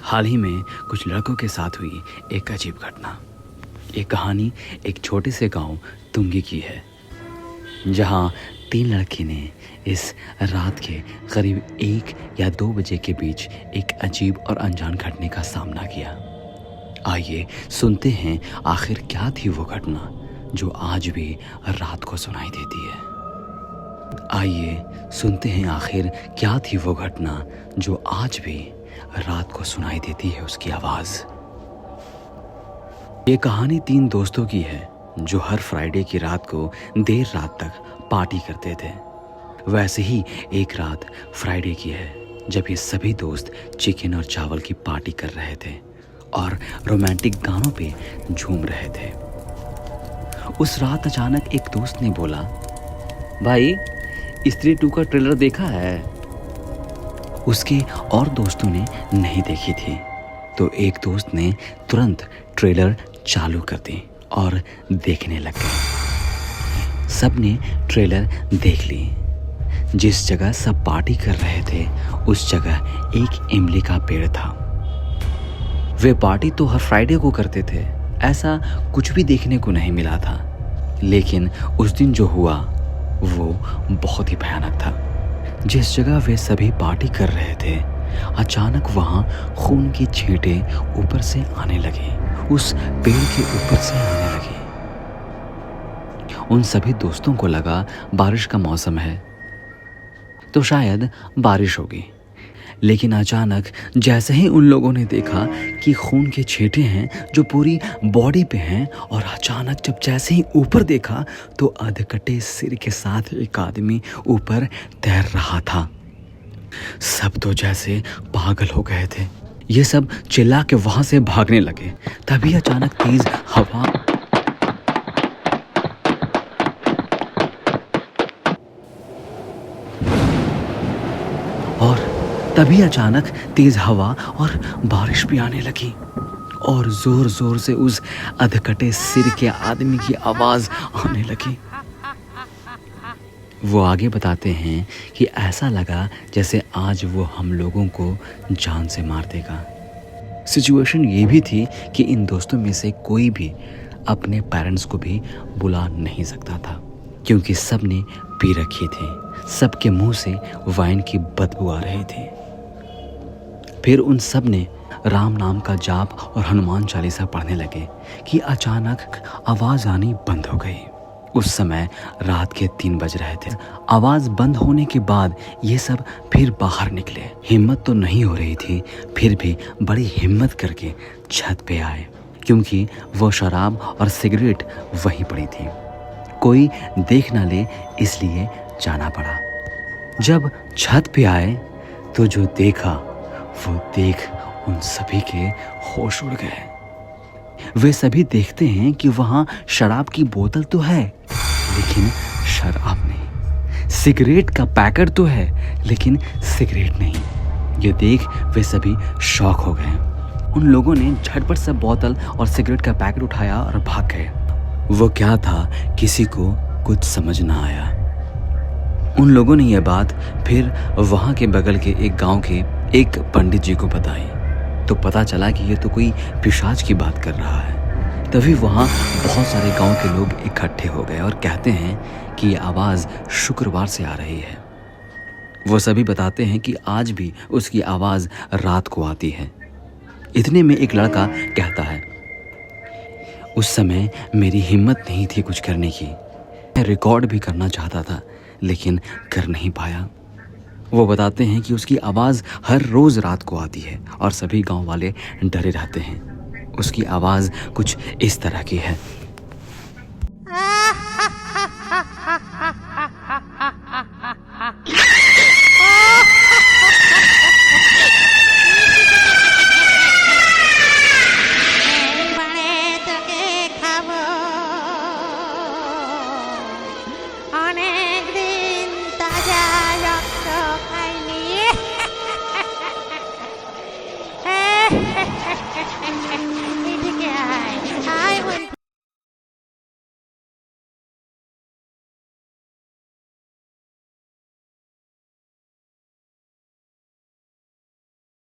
हाल ही में कुछ लड़कों के साथ हुई एक अजीब घटना। ये कहानी एक छोटे से गांव तुंगी की है, जहां 3 लड़के ने इस रात के करीब 1 या 2 बजे के बीच एक अजीब और अनजान घटने का सामना किया। आइए सुनते हैं आखिर क्या थी वो घटना जो आज भी रात को सुनाई देती है। आइए सुनते हैं आखिर क्या थी वो घटना जो आज भी रात को सुनाई देती है उसकी आवाज़। ये कहानी 3 दोस्तों की है जो हर फ्राइडे की रात को देर रात तक पार्टी करते थे। वैसे ही एक रात फ्राइडे की है जब ये सभी दोस्त चिकन और चावल की पार्टी कर रहे थे और रोमांटिक गानों पे झूम रहे थे। उस रात अचानक एक दोस्त ने बोला, भाई स्त्री 2 का ट्रेलर देखा है? उसके और दोस्तों ने नहीं देखी थी, तो एक दोस्त ने तुरंत ट्रेलर चालू कर दी और देखने लग गए। सब ने ट्रेलर देख ली। जिस जगह सब पार्टी कर रहे थे उस जगह एक इमली का पेड़ था। वे पार्टी तो हर फ्राइडे को करते थे, ऐसा कुछ भी देखने को नहीं मिला था, लेकिन उस दिन जो हुआ वो बहुत ही भयानक था। जिस जगह वे सभी पार्टी कर रहे थे अचानक वहां खून की छींटें ऊपर से आने लगी, उस पेड़ के ऊपर से आने लगी। उन सभी दोस्तों को लगा बारिश का मौसम है तो शायद बारिश होगी, लेकिन अचानक जैसे ही उन लोगों ने देखा कि खून के छींटे हैं जो पूरी बॉडी पे हैं, और अचानक जब जैसे ही ऊपर देखा तो अधकटे सिर के साथ एक आदमी ऊपर तैर रहा था। सब तो जैसे पागल हो गए थे। ये सब चिल्ला के वहां से भागने लगे। तभी अचानक तेज हवा और बारिश भी आने लगी और जोर जोर से उस अधकटे सिर के आदमी की आवाज आने लगी। वो आगे बताते हैं कि ऐसा लगा जैसे आज वो हम लोगों को जान से मार देगा। सिचुएशन ये भी थी कि इन दोस्तों में से कोई भी अपने पेरेंट्स को भी बुला नहीं सकता था, क्योंकि सब ने पी रखी थी। सबके मुंह से वाइन की बदबू आ रही थी। फिर उन सब ने राम नाम का जाप और हनुमान चालीसा पढ़ने लगे कि अचानक आवाज आनी बंद हो गई। उस समय रात के 3 बज रहे थे। आवाज बंद होने के बाद ये सब फिर बाहर निकले। हिम्मत तो नहीं हो रही थी, फिर भी बड़ी हिम्मत करके छत पे आए, क्योंकि वो शराब और सिगरेट वहीं पड़ी थी। कोई देख ना ले इसलिए जाना पड़ा। जब छत पे आए तो जो देखा वो देख उन सभी के होश उड़ गए। वे सभी देखते हैं कि वहां शराब की बोतल तो है लेकिन शराब नहीं, सिगरेट का पैकेट तो है लेकिन सिगरेट नहीं। ये देख वे सभी शॉक हो गए। उन लोगों ने झटपट से बोतल और सिगरेट का पैकेट उठाया और भाग गए। वो क्या था किसी को कुछ समझ ना आया। उन लोगों ने यह बात फिर वहां के बगल के एक गांव के एक पंडित जी को बताई, तो पता चला कि ये तो कोई पिशाच की बात कर रहा है। तभी वहाँ बहुत सारे गांव के लोग इकट्ठे हो गए और कहते हैं कि ये आवाज़ शुक्रवार से आ रही है। वो सभी बताते हैं कि आज भी उसकी आवाज़ रात को आती है। इतने में एक लड़का कहता है, उस समय मेरी हिम्मत नहीं थी कुछ करने की। मैं रिकॉर्ड भी करना चाहता था लेकिन कर नहीं पाया। वो बताते हैं कि उसकी आवाज़ हर रोज़ रात को आती है और सभी गांव वाले डरे रहते हैं। उसकी आवाज़ कुछ इस तरह की है।